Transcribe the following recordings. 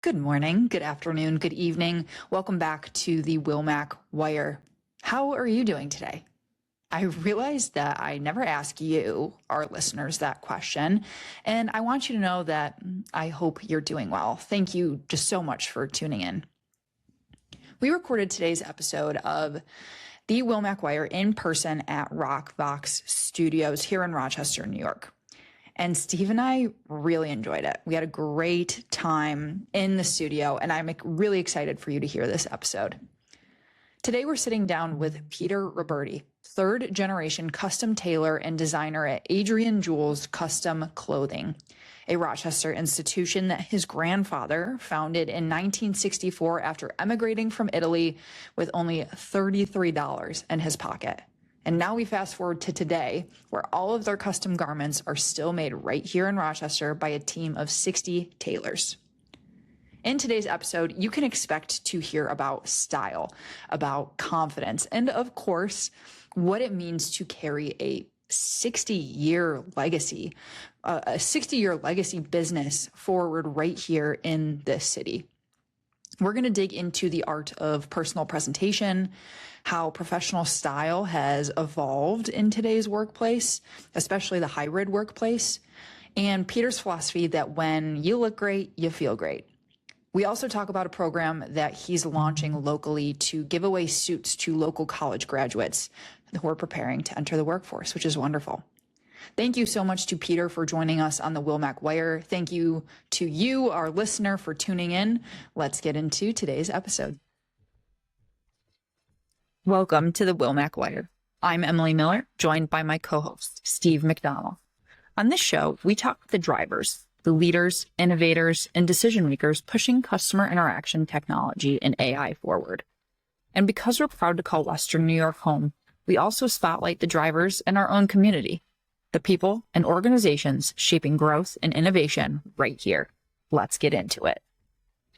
Good morning, good afternoon, good evening. Welcome back to the Wilmac Wire. How are you doing today? I realized that I never ask you, our listeners, that question, and I want you to know that I hope you're doing well. Thank you just so much for tuning in. We recorded today's episode of the Wilmac Wire in person at Rockvox Studios here in Rochester, New York. And Steve and I really enjoyed it. We had a great time in the studio, and I'm really excited for you to hear this episode. Today, we're sitting down with Peter Roberti, third generation custom tailor and designer at Adrian Jules Custom Clothing, a Rochester institution that his grandfather founded in 1964 after emigrating from Italy with only $33 in his pocket. And now we fast forward to today, where all of their custom garments are still made right here in Rochester by a team of 60 tailors. In today's episode, you can expect to hear about style, about confidence, and of course, what it means to carry a 60-year legacy, a 60-year legacy business forward right here in this city. We're going to dig into the art of personal presentation, how professional style has evolved in today's workplace, especially the hybrid workplace, and Peter's philosophy that when you look great, you feel great. We also talk about a program that he's launching locally to give away suits to local college graduates who are preparing to enter the workforce, which is wonderful. Thank you so much to Peter for joining us on the Wilmac Wire. Thank you to you, our listener, for tuning in. Let's get into today's episode. Welcome to the Wilmac Wire. I'm Emily Miller, joined by my co-host, Steve McDonnell. On this show, we talk with the drivers, the leaders, innovators, and decision makers pushing customer interaction technology and AI forward. And because we're proud to call Western New York home, we also spotlight the drivers in our own community, the people and organizations shaping growth and innovation right here. Let's get into it.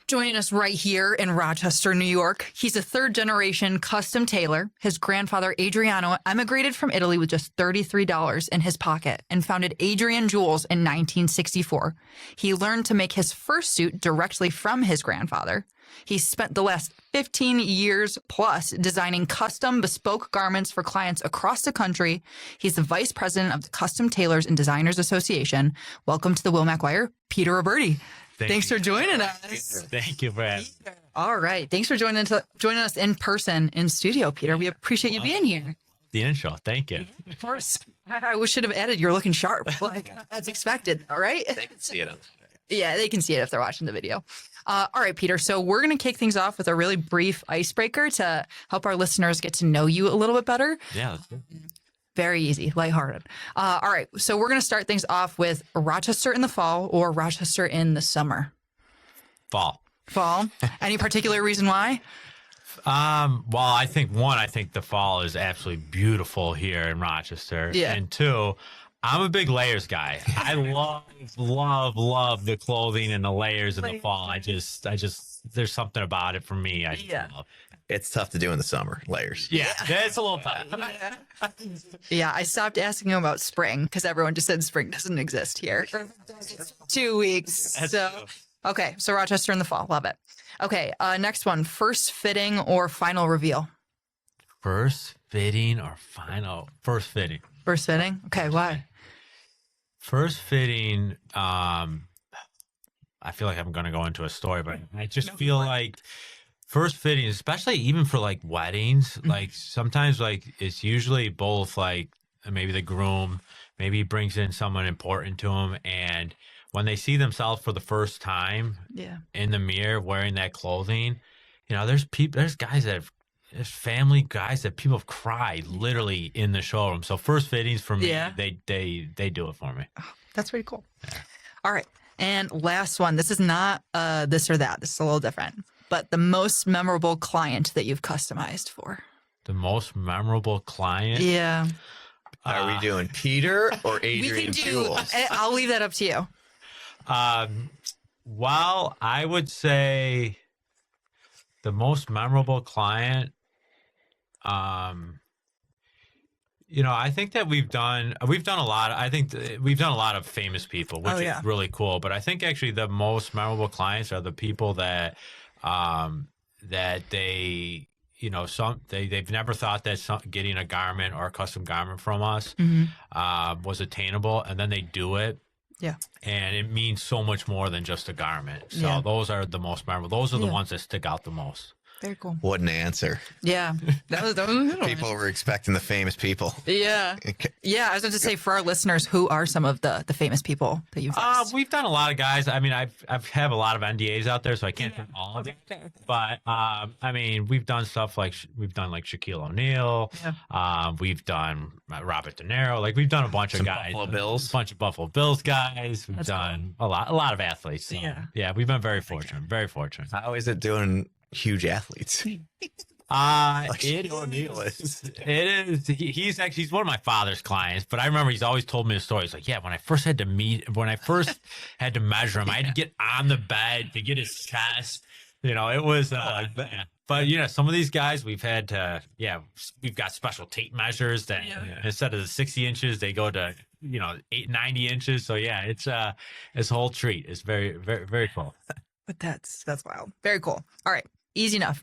Joining us right here in Rochester, New York, he's a third-generation custom tailor. His grandfather, Adriano, emigrated from Italy with just $33 in his pocket and founded Adrian Jules in 1964. He learned to make his first suit directly from his grandfather. He spent the last 15 years plus designing custom bespoke garments for clients across the country. He's the vice president of the Custom Tailors and Designers Association. Welcome to the Wilmac Wire, Peter Roberti. Thanks for joining us. Thank you for having me. All right. Thanks for joining us in person in studio, Peter. We appreciate you being here. The intro. Thank you. Of course. I should have added you're looking sharp, like as expected. All right. They can see it on the Yeah, they can see it if they're watching the video. All right, Peter. So we're going to kick things off with a really brief icebreaker to help our listeners get to know you a little bit better. Yeah. That's good. Very easy, lighthearted. All right. So we're going to start things off with Rochester in the fall or Rochester in the summer. Fall. Fall. Any particular reason why? Well, I think the fall is absolutely beautiful here in Rochester. Yeah. And two, I'm a big layers guy. I love the clothing and the layers in the fall. I just, there's something about it for me. I love. It's tough to do in the summer, layers. Yeah, it's a little tough. Yeah, I stopped asking him about spring because everyone just said spring doesn't exist here. 2 weeks. Okay, so Rochester in the fall. Love it. Okay, next one. First fitting or final reveal? First fitting or final? First fitting. First fitting? Okay, why? First fitting, I feel like I'm going to go into a story, but I just feel like first fitting, especially even for like weddings, like sometimes like it's usually both like maybe the groom, maybe he brings in someone important to him. And when they see themselves for the first time in the mirror wearing that clothing, you know, there's family guys that people have cried literally in the showroom. So first fittings for me, they do it for me. Oh, that's pretty cool. Yeah. All right. And last one. This is not this or that. This is a little different. But the most memorable client that you've customized for? The most memorable client? Yeah. Are we doing Peter or Adrian Jules? I'll leave that up to you. Well, I would say the most memorable client, I think that we've done a lot. I think we've done a lot of famous people, which is really cool. But I think actually the most memorable clients are the people that they, they've never thought that getting a garment or a custom garment from us was attainable, and then they do it. Yeah. And it means so much more than just a garment. So those are the most memorable. Those are the ones that stick out the most. Very cool. What an answer. Yeah. That was a good one. People were expecting the famous people. Yeah. Yeah. I was going to say, for our listeners, who are some of the famous people that you've used? We've done a lot of guys. I mean, I have a lot of NDAs out there, so I can't do all of it. But, we've done stuff like, Shaquille O'Neal. Yeah. We've done Robert De Niro. Like, we've done a bunch of guys. Buffalo Bills. A bunch of Buffalo Bills guys. We've done a lot of athletes. So, yeah, we've been very fortunate. Very fortunate. How is it doing huge athletes? It is. He's one of my father's clients, but I remember he's always told me a story. He's like, yeah, when I first had to measure him, I had to get on the bed to get his chest. It was, but some of these guys we've had to, we've got special tape measures that instead of the 60 inches, they go to, 90 inches. So yeah, it's a whole treat. It's very, very, very cool. But that's wild. Very cool. All right. Easy enough.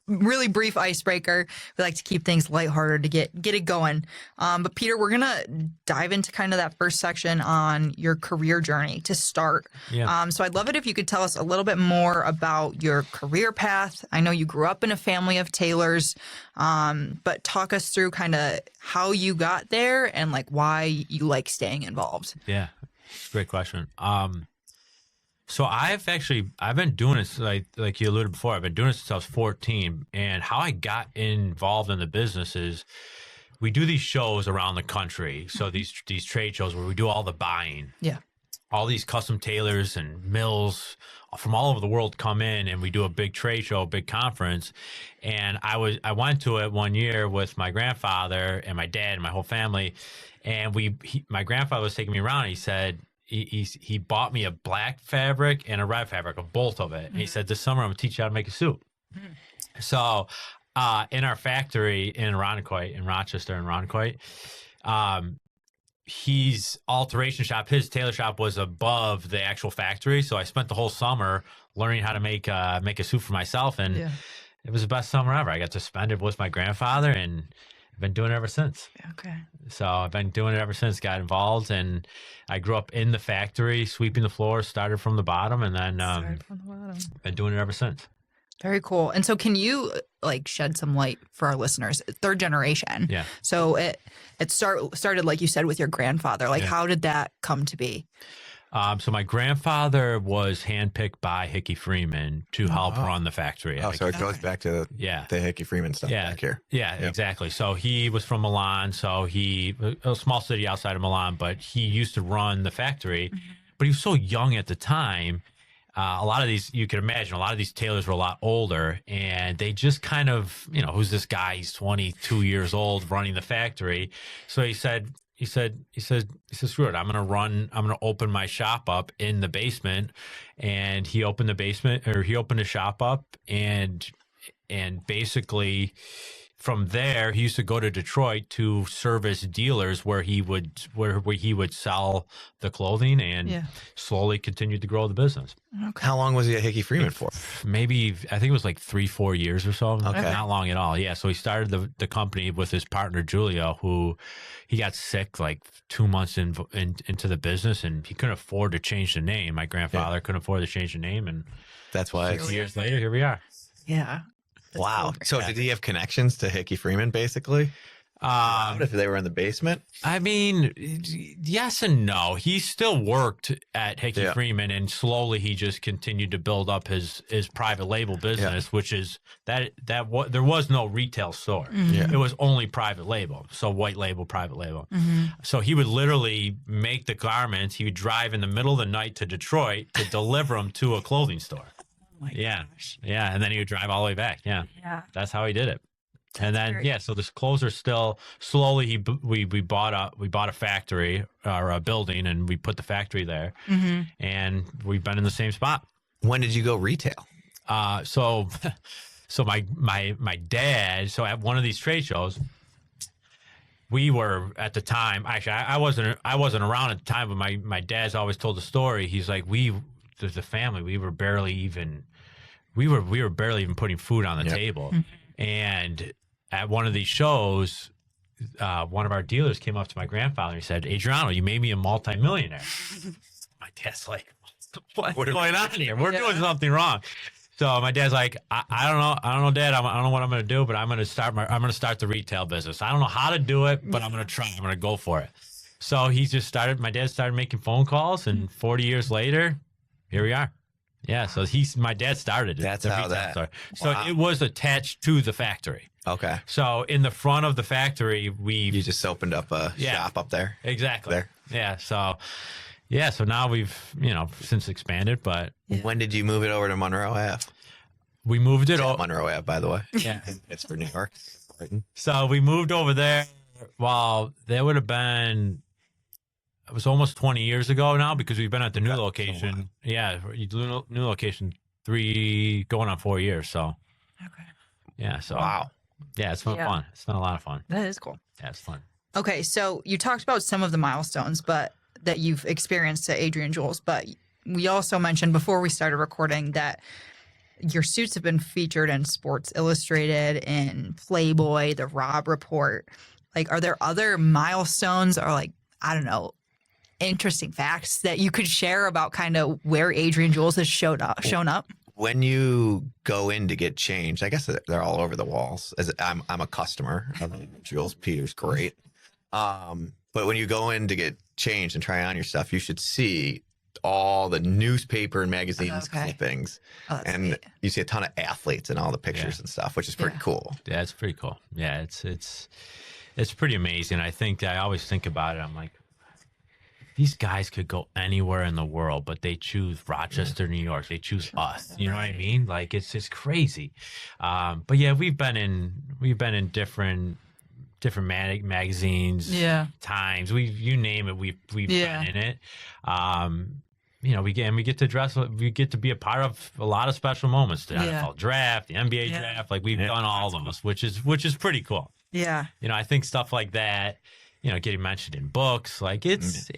Really brief icebreaker. We like to keep things lighthearted to get it going. But Peter, we're going to dive into kind of that first section on your career journey to start. Yeah. So I'd love it if you could tell us a little bit more about your career path. I know you grew up in a family of tailors, but talk us through kind of how you got there and like why you like staying involved. Yeah. Great question. So I've been doing this, like you alluded before, I've been doing it since I was 14. And how I got involved in the business is we do these shows around the country. So these trade shows where we do all the buying. Yeah. All these custom tailors and mills from all over the world come in, and we do a big trade show, a big conference. And I went to it one year with my grandfather and my dad and my whole family. And my grandfather was taking me around, and he said, he bought me a black fabric and a red fabric, both of it. And he said, this summer, I'm going to teach you how to make a suit. So in our factory in Rochester in Ronquoit, his alteration shop, his tailor shop was above the actual factory. So I spent the whole summer learning how to make a suit for myself. And it was the best summer ever. I got to spend it with my grandfather, and I've been doing it ever since. Okay. So I've been doing it ever since, got involved, and I grew up in the factory, sweeping the floor, started from the bottom, and then been doing it ever since. Very cool. And so can you shed some light for our listeners? Third generation. Yeah. So it started, like you said, with your grandfather. How did that come to be? So my grandfather was handpicked by Hickey Freeman to help run the factory. Oh, so it goes back to the Hickey Freeman stuff back here. Yeah, exactly. So he was from Milan. So a small city outside of Milan, but he used to run the factory. But he was so young at the time. A lot of these, you can imagine, a lot of these tailors were a lot older, and they just kind of, who's this guy? He's 22 years old running the factory. So he said, screw it. I'm going to open my shop up in the basement. And he opened the shop up, and basically from there, he used to go to Detroit to service dealers where he would sell the clothing, and slowly continued to grow the business. Okay. How long was he at Hickey Freeman for? Maybe, I think it was 3-4 years or so. Okay. Not long at all. Yeah. So he started the company with his partner, Julio, who he got sick 2 months into the business, and he couldn't afford to change the name. My grandfather couldn't afford to change the name. And that's why 6 years later, here we are. Yeah. That's wow. Cool. So did he have connections to Hickey Freeman, basically? If they were in the basement? I mean, yes and no. He still worked at Hickey Freeman, and slowly he just continued to build up his private label business, which is there was no retail store. It was only private label. So white label, private label. So he would literally make the garments. He would drive in the middle of the night to Detroit to deliver them to a clothing store. Oh my gosh. Yeah. And then he would drive all the way back. Yeah. That's how he did it. And then, so this clothes are still slowly. We bought a factory or a building, and we put the factory there, and we've been in the same spot. When did you go retail? So my dad. So at one of these trade shows, we were at the time, actually, I wasn't around at the time, but my dad's always told the story. He's like, as a family, we were barely even putting food on the table. And at one of these shows, one of our dealers came up to my grandfather and he said, Adriano, you made me a multimillionaire. My dad's like, what's going on here? We're doing something wrong. So my dad's like, I don't know, Dad. I don't know what I'm going to do, but I'm going to start the retail business. I don't know how to do it, but I'm going to try. I'm going to go for it. So my dad started making phone calls, and 40 years later, here we are. Yeah. So my dad started it. That's how that started. So it was attached to the factory. Okay. So in the front of the factory, you just opened up a shop up there. Exactly. There. Yeah. So now we've, since expanded, but. When did you move it over to Monroe Ave? We moved it over. Monroe Ave, by the way. Yeah. It's for New York. So we moved over there. Well, there would have been, it was almost 20 years ago now, because we've been at the new location. Yeah. New location 3 going on 4 years. So. Okay. Yeah. So. Wow. Yeah. It's fun. It's been a lot of fun. That is cool. Yeah. It's fun. Okay. So you talked about some of the milestones, that you've experienced at Adrian Jules, but we also mentioned before we started recording that your suits have been featured in Sports Illustrated, in Playboy, the Rob Report. Like, are there other milestones or, like, I don't know, interesting facts that you could share about kind of where Adrian Jules has shown up? When you go in to get changed, I guess they're all over the walls. As I'm a customer of Jules. Peter's great. But when you go in to get changed and try on your stuff, you should see all the newspaper and magazines clippings. And sweet. You see a ton of athletes in all the pictures and stuff, which is pretty cool. Yeah, it's pretty cool. Yeah, it's pretty amazing. I always think about it. I'm like, these guys could go anywhere in the world, but they choose Rochester, New York. They choose us. You know what I mean? Like, it's just crazy. But yeah, we've been in different magazines, Times, you name it, we've been in it. We get to be a part of a lot of special moments. The NFL draft, the NBA draft, like we've done all of those, which is pretty cool. Yeah. I think stuff like that, getting mentioned in books, like it's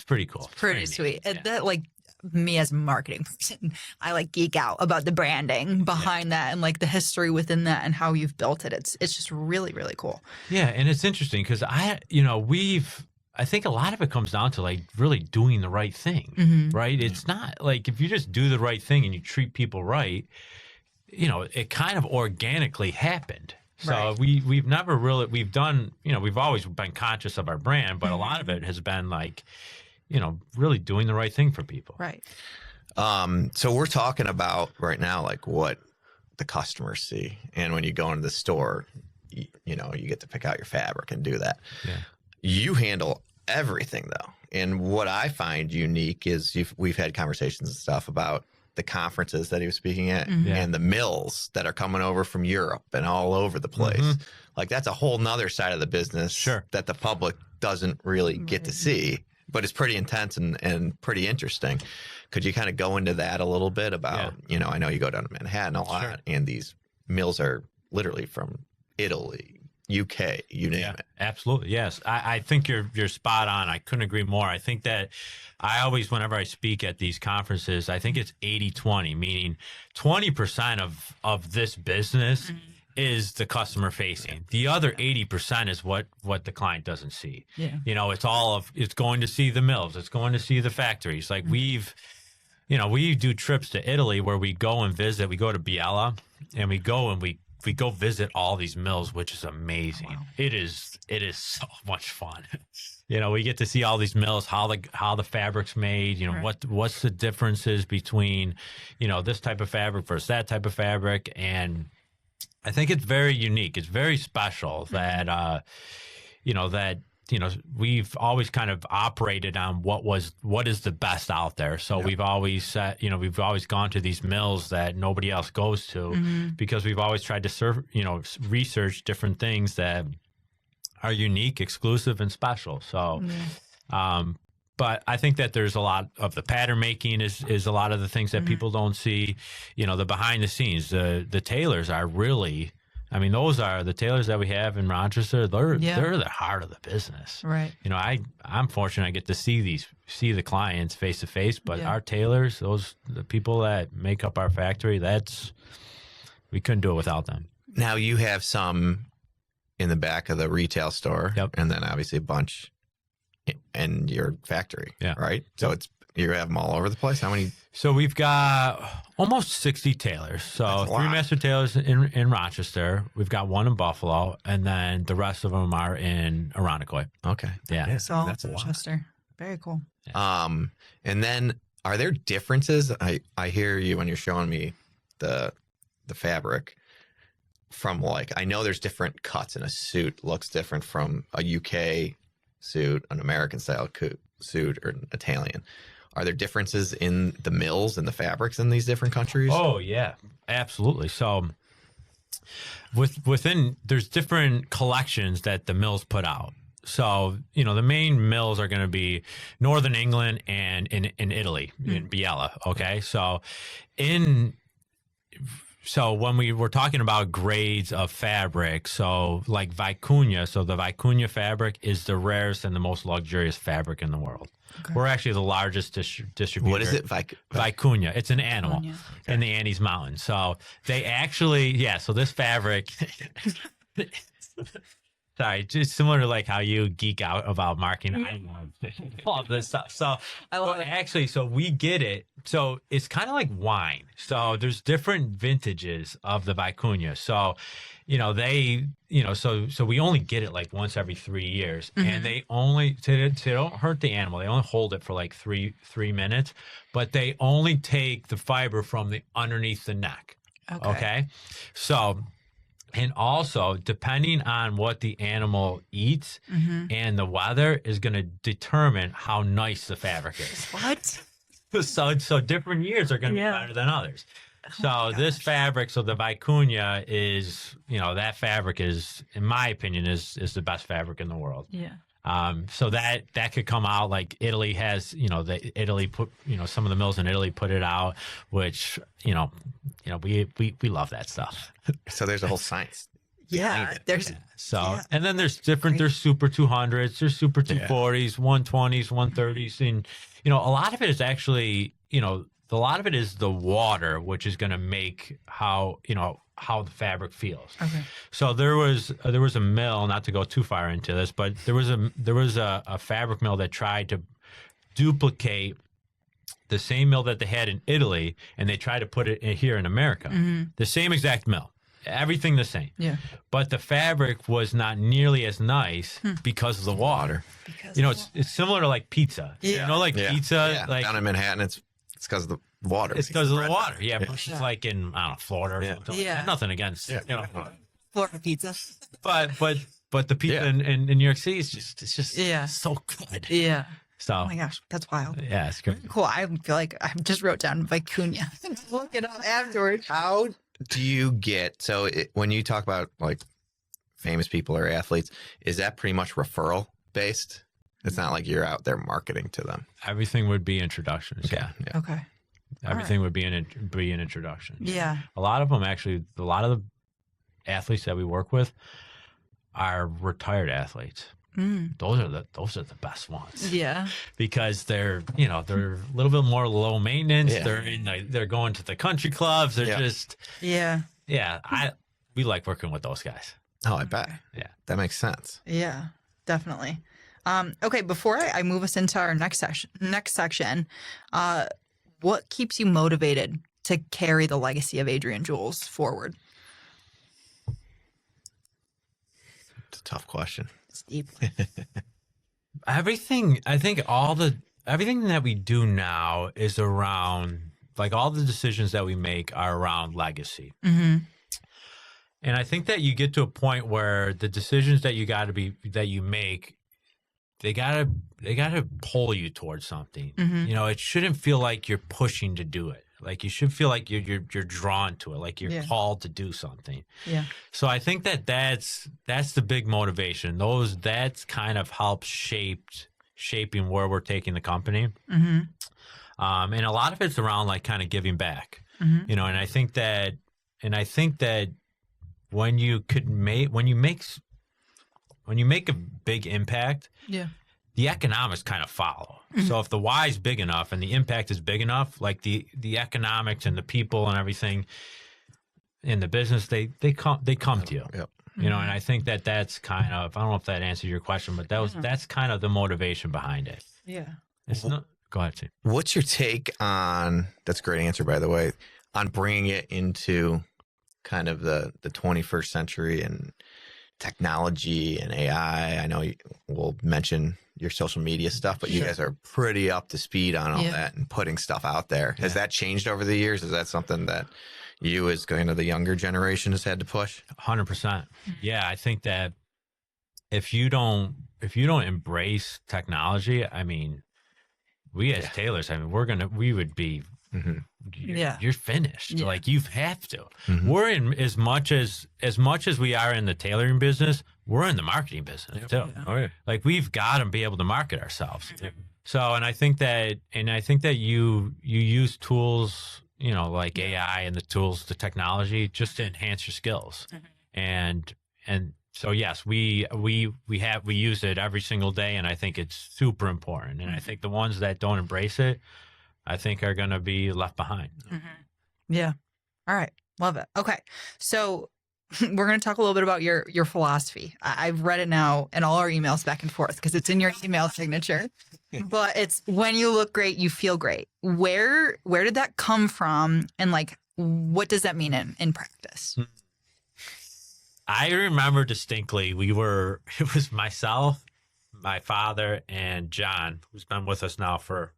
pretty cool. It's pretty sweet. That, like, me as a marketing person, I like geek out about the branding behind that and like the history within that and how you've built it. It's just really, really cool. Yeah. And it's interesting because I think a lot of it comes down to like really doing the right thing, right? It's not like if you just do the right thing and you treat people right, it kind of organically happened. So we've never really, we've always been conscious of our brand, but a lot of it has been like, really doing the right thing for people. Right. So we're talking about right now, like what the customers see. And when you go into the store, you get to pick out your fabric and do that. Yeah. You handle everything though. And what I find unique is we've had conversations and stuff about the conferences that he was speaking at and the mills that are coming over from Europe and all over the place. Like that's a whole nother side of the business that the public doesn't really get to see. But it's pretty intense and pretty interesting. Could you kind of go into that a little bit about, I know you go down to Manhattan a lot, and these mills are literally from Italy, UK, you name it. Absolutely. Yes. I think you're spot on. I couldn't agree more. I think that I always, whenever I speak at these conferences, I think it's 80-20, meaning 20% of this business is the customer facing. The other 80% is what the client doesn't see. Yeah. It's going to see the mills. It's going to see the factories. Like we do trips to Italy where we go and visit. We go to Biella and we go visit all these mills, which is amazing. Wow. It is so much fun. We get to see all these mills, how the fabric's made, what's the differences between, this type of fabric versus that type of fabric. And I think it's very unique. It's very special that, we've always kind of operated on what is the best out there. So we've always said, we've always gone to these mills that nobody else goes to because we've always tried to research different things that are unique, exclusive, and special. So, but I think that there's a lot of the pattern making is a lot of the things that people don't see, the behind the scenes, the tailors are really, I mean, those are the tailors that we have in Rochester. They're the heart of the business. Right. You know, I'm fortunate I get to see the clients face to face, but our tailors, the people that make up our factory, we couldn't do it without them. Now you have some in the back of the retail store, and then obviously a bunch in your factory, right? So you have them all over the place. How many? So we've got almost 60 tailors. So 3 master tailors in Rochester. We've got 1 in Buffalo, and then the rest of them are in Irondequoit. Okay. Yeah. So that's Rochester. Very cool. And then are there differences? I hear you when you're showing me the fabric from, like, I know there's different cuts in a suit. Looks different from a UK suit, an American style suit, or an Italian. Are there differences in the mills and the fabrics in these different countries? Oh yeah, absolutely. So within there's different collections that the mills put out. So, you know, the main mills are going to be Northern England and in Italy, in Biella. Okay. So when we were talking about grades of fabric, so like vicuña, so the vicuña fabric is the rarest and the most luxurious fabric in the world. Okay. We're actually the largest distributor. What is it? Vicuña. It's an animal in the Andes Mountains. So they actually, so this fabric, sorry, just similar to like how you geek out about marketing. I love this stuff. So I love it. Actually, so we get it. So it's kind of like wine. So there's different vintages of the vicuña. So, you know, so we only get it like once every 3 years, and they don't hurt the animal. They only hold it for like three minutes, but they only take the fiber from the underneath the neck. Okay. So, and also depending on what the animal eats and the weather is going to determine how nice the fabric is. What? So different years are going to be better than others. So this fabric, so the vicuña is, you know, that fabric is, in my opinion, is the best fabric in the world. Yeah. So that could come out like Italy has, you know, Italy put, you know, some of the mills in Italy put it out, which, you know, we love that stuff. So there's a whole science. Yeah. And then there's different, there's super 200s, there's super 240s, 120s, 130s. And, you know, a lot of it is actually, you know, a lot of it is the water, which is going to make how the fabric feels. Okay. So there was a mill, not to go too far into this, but there was a fabric mill that tried to duplicate the same mill that they had in Italy, and they tried to put it here in America. The same exact mill. Everything the same. Yeah. But the fabric was not nearly as nice because of the water. You know, it's similar to like pizza. Yeah. You know, like pizza. Like down in Manhattan, it's because of the water. It's because of the water. Yeah. It's like in, I don't know, Florida or something. Yeah. Nothing against, you know. Florida pizza. But the pizza in New York City is just so good. Yeah. So, oh my gosh, that's wild. Yeah, it's great. Cool. I feel like I just wrote down vicuña. Look it up afterwards. How do you get, when you talk about like famous people or athletes, is that pretty much referral based? It's not like you're out there marketing to them. Everything would be introductions. Okay. Yeah. Okay. Everything would be an introduction. Yeah. A lot of them actually, a lot of the athletes that we work with are retired athletes. Those are the best ones. Yeah. Because they're a little bit more low maintenance. Yeah. They're going to the country clubs. They're just we like working with those guys. Oh, I bet. Yeah. That makes sense. Yeah, definitely. Okay, before I move us into our next section, what keeps you motivated to carry the legacy of Adrian Jules forward? It's a tough question. It's deep. Everything that we do now is around, like, all the decisions that we make are around legacy. And I think that you get to a point where the decisions that you make, they gotta pull you towards something. You know, it shouldn't feel like you're pushing to do it. Like, you should feel like you're drawn to it, like you're called to do something. Yeah. So I think that's the big motivation. That's kind of helped shaping where we're taking the company. And a lot of it's around like kind of giving back. You know, and I think that when you make a big impact, the economics kind of follow. So if the why is big enough and the impact is big enough, like the economics and the people and everything in the business, they come to you. Yep. You know, and I think that's kind of, I don't know if that answered your question, but that's kind of the motivation behind it. Yeah. It's not, go ahead, Steve. What's your take on, that's a great answer, by the way, on bringing it into kind of the 21st century and technology and AI? I know we'll mention your social media stuff, but you guys are pretty up to speed on all that and putting stuff out there. Has that changed over the years? Is that something that you as kind of the younger generation has had to push? 100%. Yeah, I think that if you don't embrace technology, I mean, we as tailors, I mean, we would be, you're finished. Yeah. Like you have to. We're in as much as we are in the tailoring business, we're in the marketing business too. Oh, yeah. Like we've got to be able to market ourselves. So, and I think that you use tools, you know, like AI and the tools, the technology, just to enhance your skills. And so yes, we use it every single day, and I think it's super important. And I think the ones that don't embrace it, I think are going to be left behind. Yeah. All right. Love it. Okay. So we're going to talk a little bit about your philosophy. I've read it now in all our emails back and forth because it's in your email signature. But it's when you look great, you feel great. Where did that come from? And like, what does that mean in practice? I remember distinctly, it was myself, my father, and John, who's been with us now for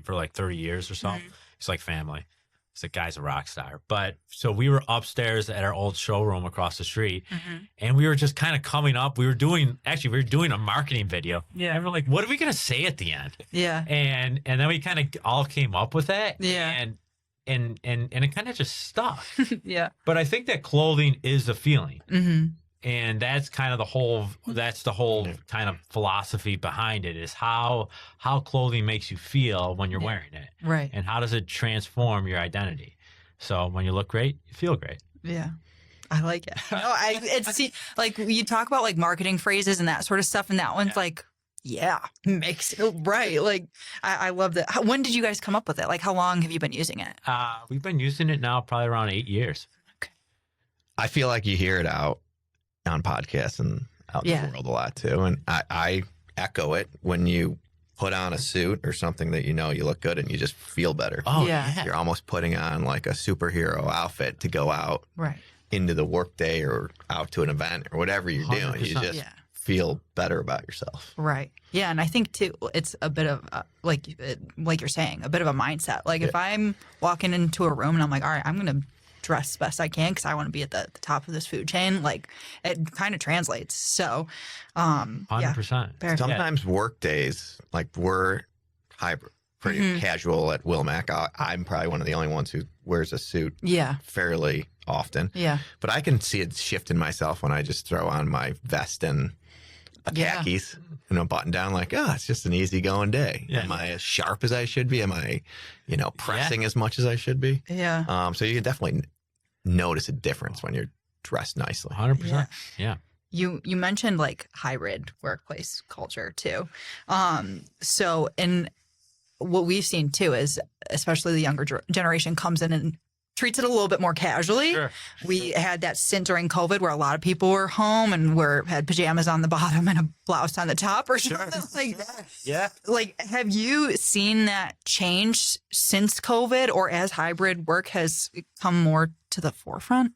like 30 years or so. It's like family. It's like, guy's a rock star. But so we were upstairs at our old showroom across the street, and we were just kind of coming up. We were doing a marketing video. Yeah. And we're like, what are we going to say at the end? Yeah. And then we kind of all came up with that. Yeah. And it kind of just stuck. Yeah. But I think that clothing is a feeling. And that's kind of the whole kind of philosophy behind it, is how clothing makes you feel when you're wearing it. Right. And how does it transform your identity? So when you look great, you feel great. Yeah. I like it. It's like you talk about like marketing phrases and that sort of stuff. And that one's like, makes it right. Like I love that. When did you guys come up with it? Like how long have you been using it? We've been using it now probably around 8 years. Okay. I feel like you hear it out on podcasts and out in the world a lot too. And I echo it when you put on a suit or something that you know you look good and you just feel better. Oh, yeah. You're almost putting on like a superhero outfit to go out into the workday or out to an event or whatever you're doing. You just feel better about yourself. Right. Yeah. And I think too, it's a bit of like you're saying, a bit of a mindset. Like if I'm walking into a room and I'm like, all right, I'm going to dress best I can because I want to be at the top of this food chain, like it kind of translates. So 100%. Sometimes work days, like we're hybrid, pretty casual at Wilmac. I'm probably one of the only ones who wears a suit fairly often. Yeah. But I can see it shift in myself when I just throw on my vest and khakis and a button down, like, it's just an easygoing day. Yeah. Am I as sharp as I should be? Am I, pressing as much as I should be? Yeah. So you can definitely notice a difference when you're dressed nicely. 100%. Yeah. You mentioned like hybrid workplace culture too. So in what we've seen too is especially the younger generation comes in and treats it a little bit more casually. Sure. We had that stint during COVID where a lot of people were home and had pajamas on the bottom and a blouse on the top or something. Like, like, have you seen that change since COVID or as hybrid work has come more to the forefront?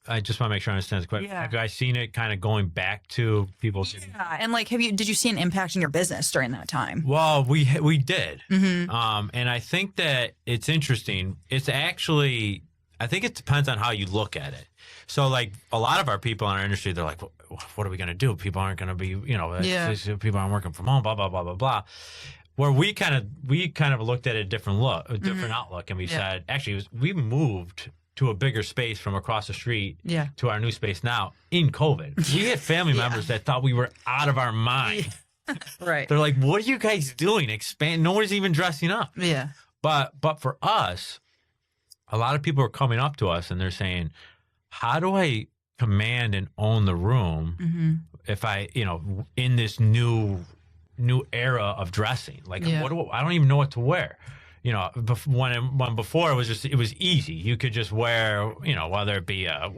I just want to make sure I understand this question. Have I seen it kind of going back to people? Yeah, and like, did you see an impact in your business during that time? Well, we did, and I think that it's interesting. It's actually, I think it depends on how you look at it. So, like a lot of our people in our industry, they're like, "What are we going to do? People aren't going to be, people aren't working from home, blah blah blah blah blah." Where we kind of looked at a different outlook, and we said, actually, we moved to a bigger space from across the street to our new space now in COVID. We had family members that thought we were out of our mind. Right. They're like, what are you guys doing? Nobody's even dressing up. Yeah. But for us, a lot of people are coming up to us and they're saying, how do I command and own the room if I, in this new era of dressing? Like, I don't even know what to wear. When before it was easy. You could just wear, whether it be a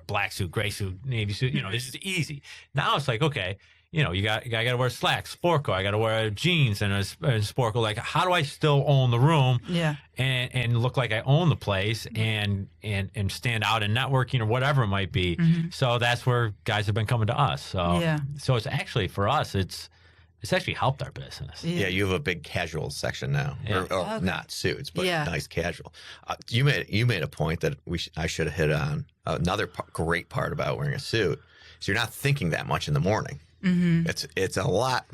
black suit, gray suit, navy suit, this is easy. Now it's like, okay, I got to wear slacks, sport coat. I got to wear jeans and a sport coat. Like, how do I still own the room? Yeah. And look like I own the place and stand out in networking or whatever it might be. So that's where guys have been coming to us. So it's actually, for us, it's actually helped our business. Yeah, you have a big casual section now, or not suits, but nice casual. You made a point that I should have hit on. Another great part about wearing a suit is you're not thinking that much in the morning. It's a lot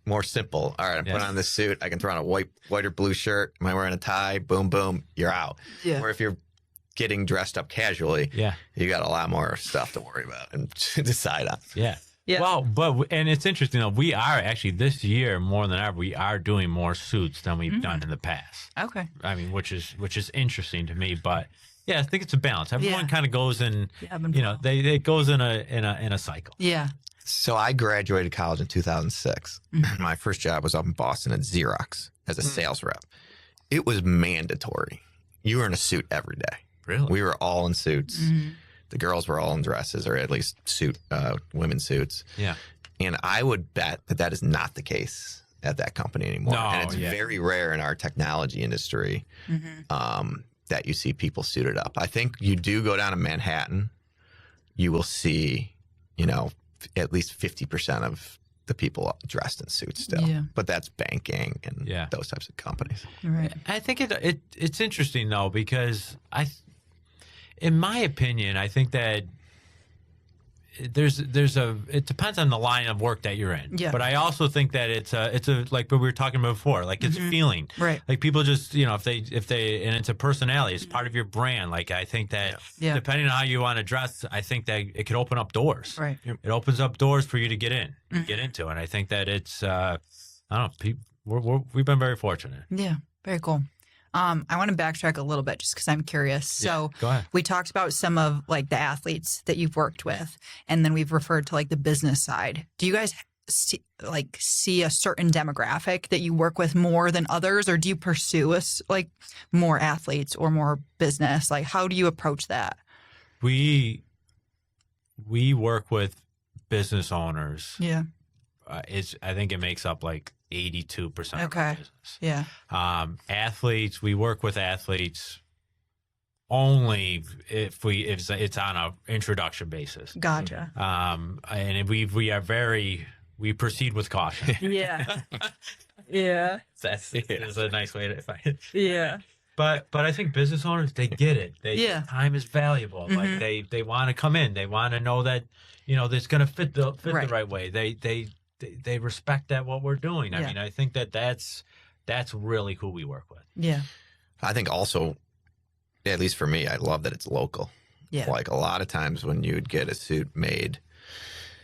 more simple. All right, I'm putting on this suit. I can throw on a white or blue shirt. Am I wearing a tie? Boom, boom, you're out. Yeah. Or if you're getting dressed up casually, you got a lot more stuff to worry about and decide on. Yeah. Yeah. Well, and it's interesting though. We are actually this year more than ever. We are doing more suits than we've done in the past. Okay. I mean, which is interesting to me, but yeah, I think it's a balance. Everyone kind of goes in. It goes in a cycle. Yeah. So I graduated college in 2006. My first job was up in Boston at Xerox as a sales rep. It was mandatory. You were in a suit every day. Really? We were all in suits. The girls were all in dresses, or at least women's suits. Yeah. And I would bet that is not the case at that company anymore. No, and it's very rare in our technology industry that you see people suited up. I think you do go down to Manhattan, you will see, at least 50% of the people dressed in suits still. Yeah. But that's banking and those types of companies. Right. I think it's interesting though, because in my opinion, I think that it depends on the line of work that you're in. Yeah. But I also think that it's a like what we were talking about before, like it's a feeling. Right. Like people just, if they and it's a personality, it's part of your brand. Like I think that depending on how you want to dress, I think that it could open up doors. Right. It opens up doors for you to get into. And I think that it's, I don't know, we've been very fortunate. Yeah. Very cool. I want to backtrack a little bit just because I'm curious. So go ahead. We talked about some of like the athletes that you've worked with, and then we've referred to like the business side. Do you guys see a certain demographic that you work with more than others, or do you pursue like more athletes or more business? Like, how do you approach that? We work with business owners. Yeah. I think it makes up like 82% of our business. Yeah. Athletes, we work with athletes only if it's on an introduction basis. Gotcha. And we proceed with caution. Yeah. Yeah. That's a nice way to find it. Yeah. But I think business owners, they get it. Time is valuable. Like they want to come in. They want to know that, that's going to fit the right way. They respect that what we're doing. I mean, I think that's really who we work with. Yeah. I think also, at least for me, I love that it's local. Yeah. Like a lot of times when you'd get a suit made,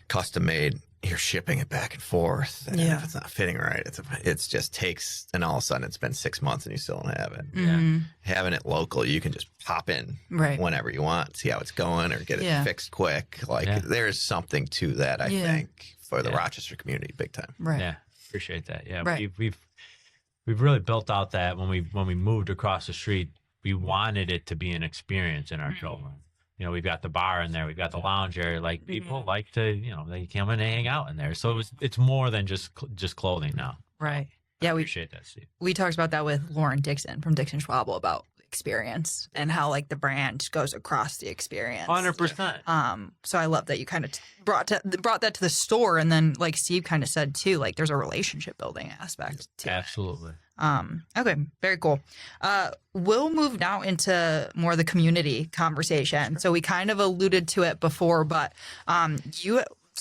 custom made, you're shipping it back and forth. And if it's not fitting right, it just takes, and all of a sudden it's been 6 months and you still don't have it. Yeah. Having it local, you can just pop in whenever you want, see how it's going, or get it fixed quick. Like there's something to that, I think, for the Rochester community, big time. Right. Yeah. Appreciate that. Yeah. Right. We've really built out that when we moved across the street, we wanted it to be an experience in our showroom. We've got the bar in there, we've got the lounge area. Like people like to, they come in and hang out in there. So it's more than just clothing now. Right. Yeah. We appreciate that, Steve. We talked about that with Lauren Dixon from Dixon Schwabel about experience and how like the brand goes across the experience. 100%. So I love that you kind of brought that to the store, and then like Steve kind of said too, like there's a relationship building aspect to Absolutely. Okay, very cool. We'll move now into more of the community conversation. So we kind of alluded to it before, but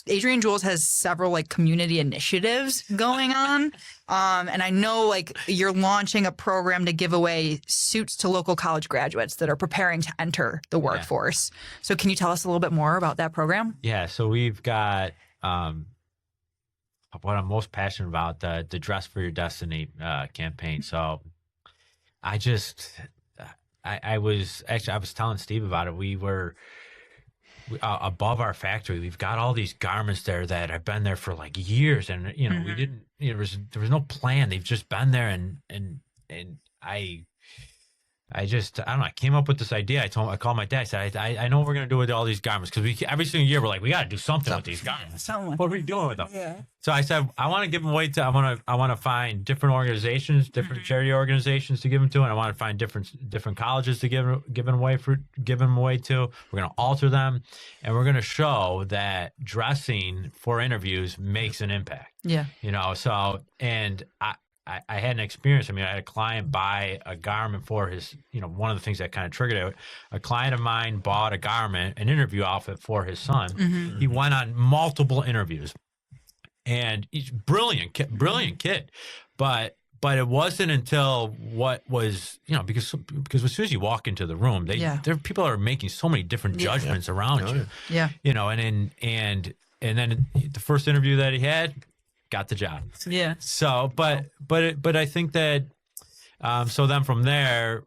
Adrian Jules has several like community initiatives going on. And I know like you're launching a program to give away suits to local college graduates that are preparing to enter the workforce. So can you tell us a little bit more about that program? Yeah. So we've got what I'm most passionate about, the Dress for Your Destiny campaign. So I was telling Steve about it. We were above our factory. We've got all these garments there that have been there for like years, and you know, we didn't. There was no plan. They've just been there, and I don't know. I came up with this idea. I called my dad. I said, I know what we're going to do with all these garments, because every single year we're like, we got to do something with these garments. What are we doing with them? Yeah. So I said, I want to give them away to. I want to find different organizations, different charity organizations to give them to, and I want to find different colleges to give them away to. We're going to alter them, and we're going to show that dressing for interviews makes an impact. Yeah. You know. So I had an experience. I mean, I had a client buy a garment for his, you know, one of the things that kind of triggered it. A client of mine bought a garment, an interview outfit for his son. He went on multiple interviews, and he's brilliant kid. But it wasn't until what was, you know, because as soon as you walk into the room, there people are making so many different judgments around you. Yeah. You know, and then the first interview that he had, got the job. Yeah. So, but I think that, so then from there,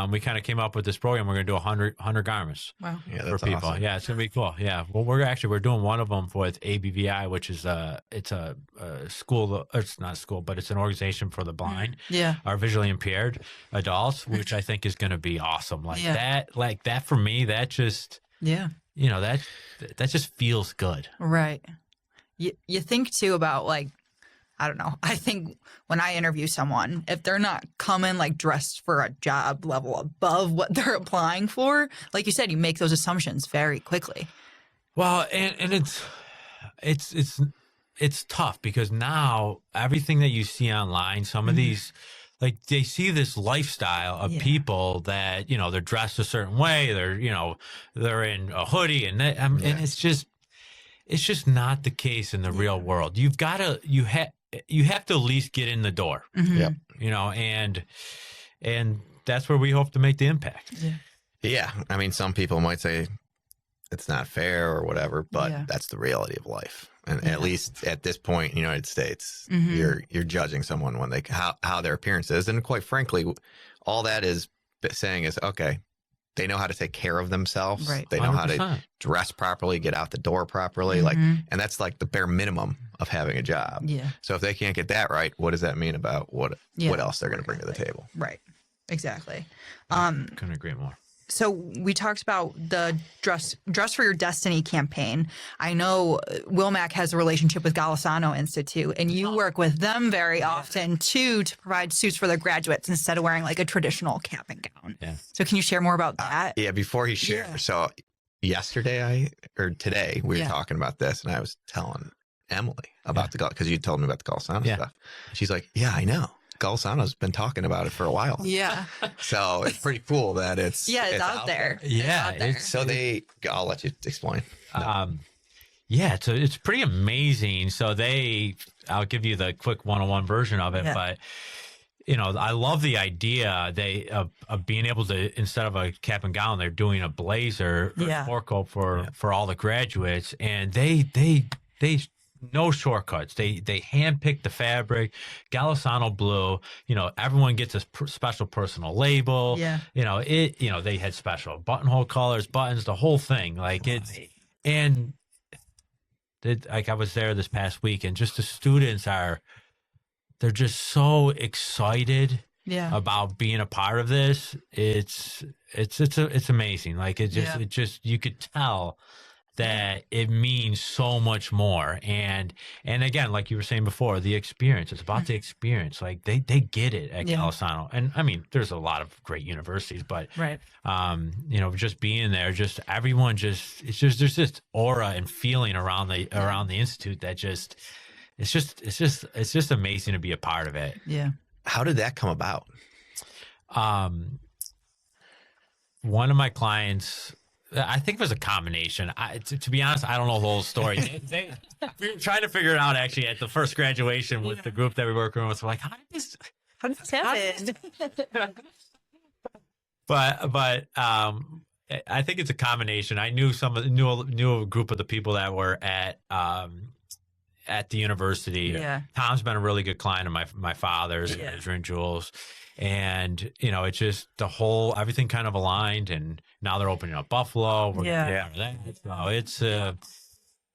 we kind of came up with this program. We're going to do 100 garments. Wow. Yeah, for that's people. awesome. Yeah, it's going to be cool. Yeah. Well, we're doing one of them with ABVI, which is it's a school. It's not a school, but it's an organization for the blind. Yeah. Our visually impaired adults, which I think is going to be awesome. Like that for me, that just, you know, that just feels good. Right. You think too about, like, I don't know. I think when I interview someone, if they're not coming like dressed for a job level above what they're applying for, like you said, you make those assumptions very quickly. Well, and it's tough, because now everything that you see online, some of these, like, they see this lifestyle of people that, you know, they're dressed a certain way. They're, you know, they're in a hoodie, and and it's just not the case in the real world. You have to at least get in the door. Yep. You know, and that's where we hope to make the impact. Yeah. I mean, some people might say it's not fair or whatever, but that's the reality of life. And at least at this point in the United States, you're judging someone when how their appearance is. And quite frankly, all that is saying is, okay, they know how to take care of themselves. Right. They know 100%. How to dress properly, get out the door properly. Like, and that's like the bare minimum of having a job. Yeah. So if they can't get that right, what does that mean about what else they're going to bring to the table? Right. Exactly. Couldn't agree more. So we talked about the Dress for Your Destiny campaign. I know Wilmac has a relationship with Golisano Institute, and you work with them very often too, to provide suits for their graduates instead of wearing like a traditional cap and gown. Yeah. So can you share more about that? Before he shares. So today we were talking about this, and I was telling Emily about because you told me about the Golisano stuff. She's like, yeah, I know. Golisano's been talking about it for a while. Yeah. So it's pretty cool that it's out there. Yeah. I'll let you explain. It's pretty amazing. So I'll give you the quick 101 version of it, but you know, I love the idea of being able to, instead of a cap and gown, they're doing a blazer or sport coat for all the graduates, and they no shortcuts. They handpick the fabric, Golisano blue. You know, everyone gets a special personal label. Yeah. You know, they had special buttonhole colors, buttons, the whole thing. Like and like I was there this past week, and just the students they're just so excited about being a part of this. It's amazing. Like it just you could tell that it means so much more. And again, like you were saying before, the experience. It's about the experience. Like they get it at Golisano. And I mean, there's a lot of great universities, but you know, just being there, just everyone there's this aura and feeling around the institute that it's just amazing to be a part of it. Yeah. How did that come about? One of my clients, I think it was a combination. To be honest, I don't know the whole story. We were trying to figure it out actually at the first graduation with the group that we were working with. We're like, how did this happen? But I think it's a combination. I knew knew a group of the people that were at at the university. Yeah. Tom's been a really good client of my father's, Adrian Jules. And, you know, it's just everything kind of aligned. And now they're opening up Buffalo. So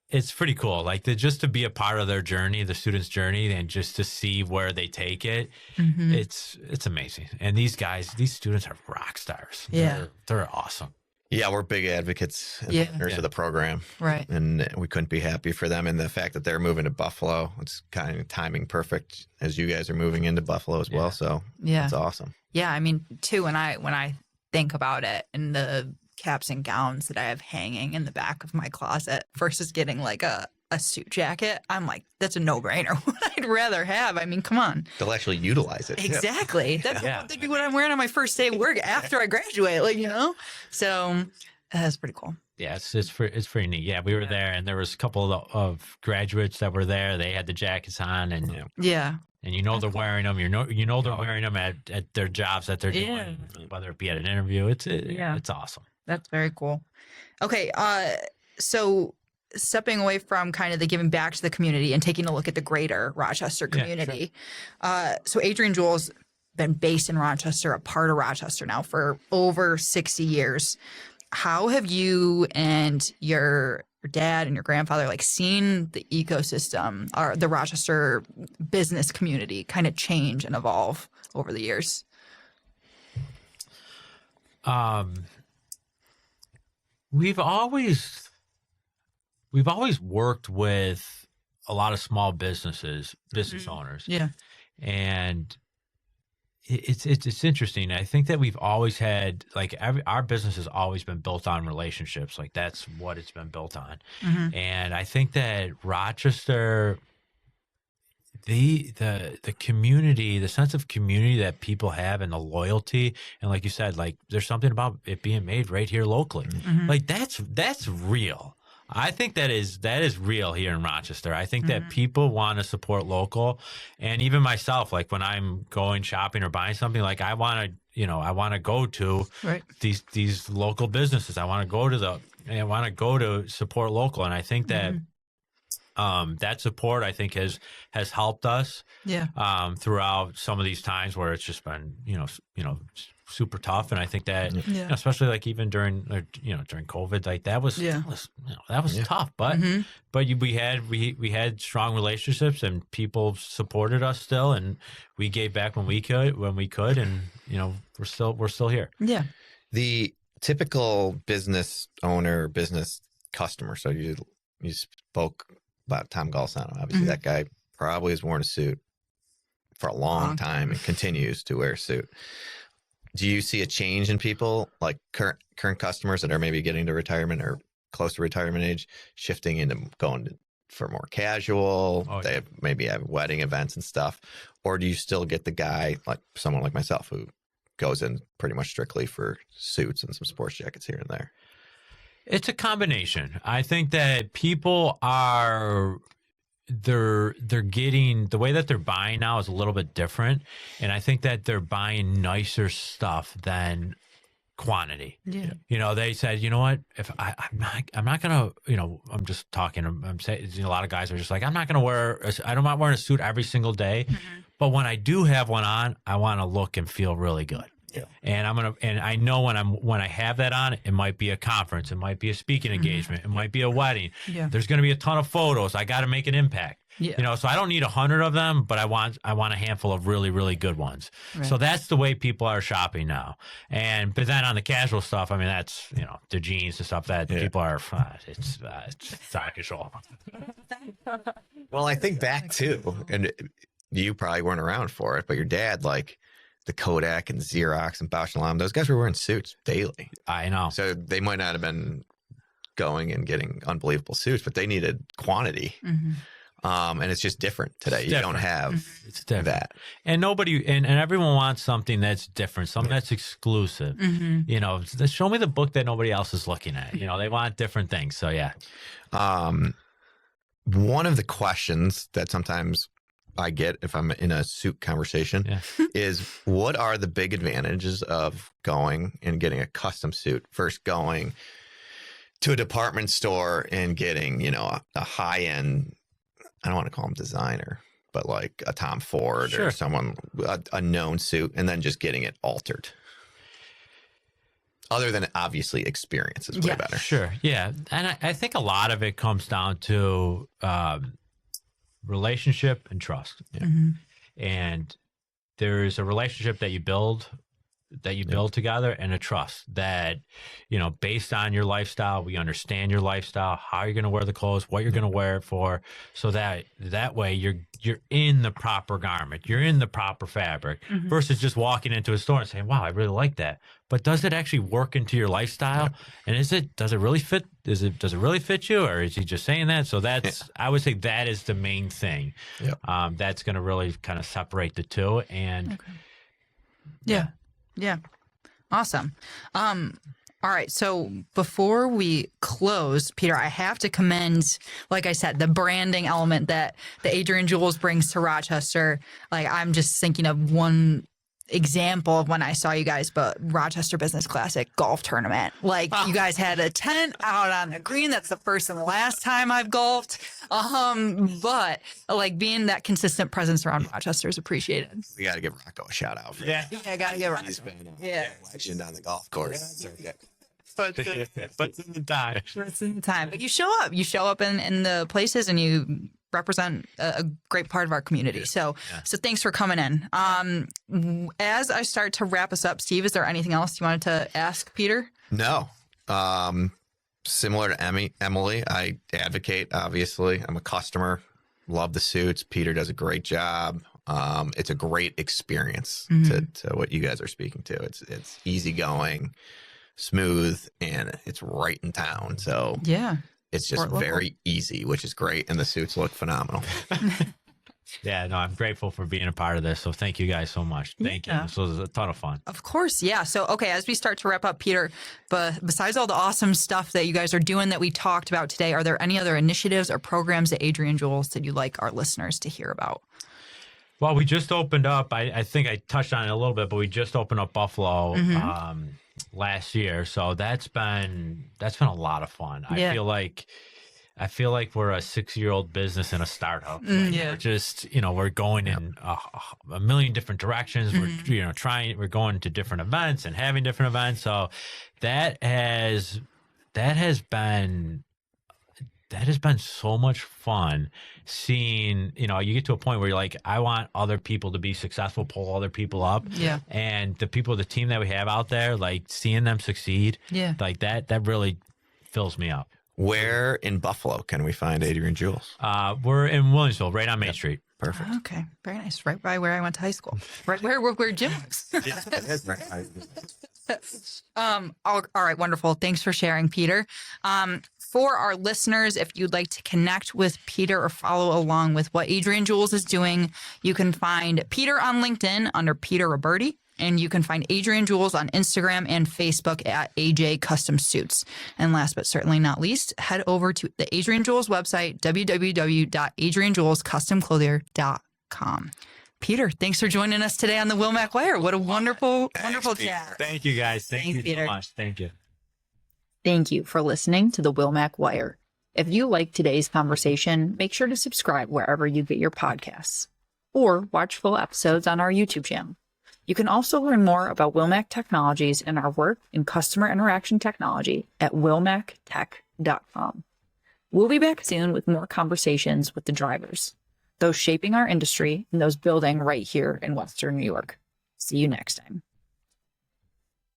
it's pretty cool. Like just to be a part of their journey, the students' journey, and just to see where they take it. It's amazing. And these students are rock stars. Yeah. They're awesome. Yeah, we're big advocates and partners of the program. Right. And we couldn't be happy for them. And the fact that they're moving to Buffalo, it's kind of timing perfect as you guys are moving into Buffalo as well. So it's awesome. Yeah. I mean, too, when I think about it and the caps and gowns that I have hanging in the back of my closet versus getting like a suit jacket, I'm like, that's a no-brainer. What I'd rather have. I mean, come on. They'll actually utilize it. Exactly. That'd be what I'm wearing on my first day of work after I graduate, like, you know? So that's pretty cool. Yeah, it's pretty neat. Yeah, we were there, and there was a couple of graduates that were there. They had the jackets on, and and you know they're wearing them. You know they're wearing them at their jobs that they're doing, whether it be at an interview. It's awesome. That's very cool. Okay, so stepping away from kind of the giving back to the community and taking a look at the greater Rochester community. Yeah, sure. So Adrian Jules been based in Rochester, a part of Rochester now for over 60 years. How have you and your dad and your grandfather seen the ecosystem or the Rochester business community kind of change and evolve over the years? We've always worked with a lot of small business owners. Yeah. And it's interesting. I think that we've always had our business has always been built on relationships. Like that's what it's been built on. And I think that Rochester, the community, the sense of community that people have and the loyalty, and like you said, there's something about it being made right here locally. Like that's real. I think that is real here in Rochester. I think that people want to support local, and even myself, when I'm going shopping or buying something, I want to go to these local businesses. I want to go to support local, and I think that that support has helped us throughout some of these times where it's just been super tough. And I think that especially even during COVID, that was tough, but we had strong relationships and people supported us still, and we gave back when we could, and we're still here. Yeah. The typical business owner, business customer. So you spoke about Tom Galsano. Obviously that guy probably has worn a suit for a long time and continues to wear a suit. Do you see a change in people, current customers that are maybe getting to retirement or close to retirement age, shifting into going for more casual? They maybe have wedding events and stuff. Or do you still get the guy, someone like myself, who goes in pretty much strictly for suits and some sports jackets here and there? It's a combination. I think that people are... they're getting, the way that they're buying now is a little bit different, and I think that they're buying nicer stuff than quantity. They said, you know what, if I'm not gonna, I'm just talking, I'm saying, a lot of guys are just I'm not gonna I'm not wearing a suit every single day, but when I do have one on, I want to look and feel really good. And I know when I have that on, it might be a conference, it might be a speaking engagement, it might be a wedding. There's going to be a ton of photos. I got to make an impact. So I don't need 100 of them, but I want a handful of really, really good ones. So that's the way people are shopping now. But then on the casual stuff, I mean, that's the jeans and stuff that people are. It's out of control. Well, I think back too, and you probably weren't around for it, but your dad the Kodak and Xerox and Bausch & Lomb, those guys were wearing suits daily. I know. So they might not have been going and getting unbelievable suits, but they needed quantity. And it's just different today. You don't have that. And nobody, and everyone wants something that's different, something that's exclusive. Show me the book that nobody else is looking at. They want different things. So yeah. One of the questions that sometimes I get if I'm in a suit conversation is, what are the big advantages of going and getting a custom suit versus going to a department store and getting, a high-end I don't want to call him designer, but like a Tom Ford Sure. or someone, a known suit, and then just getting it altered. Other than obviously experience is way better. Sure. Yeah. And I think a lot of it comes down to relationship and trust. Yeah. And there's a relationship that you build together, and a trust that, you know, based on your lifestyle, we understand your lifestyle, how you're going to wear the clothes, what you're going to wear it for, so that way you're in the proper garment, you're in the proper fabric, versus just walking into a store and saying, wow, I really like that. But does it actually work into your lifestyle? And does it really fit? Does it really fit you, or is he just saying that? So I would say that is the main thing. That's going to really kind of separate the two. And Yeah. Awesome. All right. So before we close, Peter, I have to commend, like I said, the branding element that the Adrian Jules brings to Rochester. Like, I'm just thinking of one example of when I saw you guys, but Rochester Business Classic golf tournament. Like, you guys had a tent out on the green. That's the first and the last time I've golfed. But like, being that consistent presence around Rochester is appreciated. We got to give Rocco a shout out. I gotta give Rocco. He's been a legend on the golf course. but in the time. It's in the time. But you show up in the places, and you represent a great part of our community. So thanks for coming in. As I start to wrap us up, Steve, is there anything else you wanted to ask Peter? No. Similar to Emily, I advocate, obviously. I'm a customer, love the suits. Peter does a great job. It's a great experience to what you guys are speaking to. It's easygoing, smooth, and it's right in town. So it's just very easy, which is great. And the suits look phenomenal. Yeah, no, I'm grateful for being a part of this. So thank you guys so much. Thank you. This was a ton of fun. Of course. Yeah. So, okay, as we start to wrap up, Peter, but besides all the awesome stuff that you guys are doing that we talked about today, are there any other initiatives or programs at Adrian Jules that you'd like our listeners to hear about? Well, we just opened up, I think I touched on it a little bit, but we just opened up Buffalo last year. So that's been a lot of fun. I feel like we're a 6-year-old business in a startup. We're just, we're going in a million different directions. We're going to different events and having different events. So that has been so much fun seeing, you get to a point where you're like, I want other people to be successful, pull other people up. Yeah. And the team that we have out there, like seeing them succeed, like that really fills me up. Where in Buffalo can we find Adrian Jules? We're in Williamsville, right on Main Street. Perfect. Okay, very nice. Right by where I went to high school. Right where Jim was. All right, wonderful. Thanks for sharing, Peter. For our listeners, if you'd like to connect with Peter or follow along with what Adrian Jules is doing, you can find Peter on LinkedIn under Peter Roberti. And you can find Adrian Jules on Instagram and Facebook at AJ Custom Suits. And last but certainly not least, head over to the Adrian Jules website, www.adrianjulescustomclothier.com. Peter, thanks for joining us today on the Wilmac Wire. What a wonderful chat. Thank you, guys. Thank you Peter. so much. Thank you. Thank you for listening to the Wilmac Wire. If you liked today's conversation, make sure to subscribe wherever you get your podcasts, or watch full episodes on our YouTube channel. You can also learn more about Wilmac Technologies and our work in customer interaction technology at wilmactech.com. We'll be back soon with more conversations with the drivers, those shaping our industry and those building right here in Western New York. See you next time.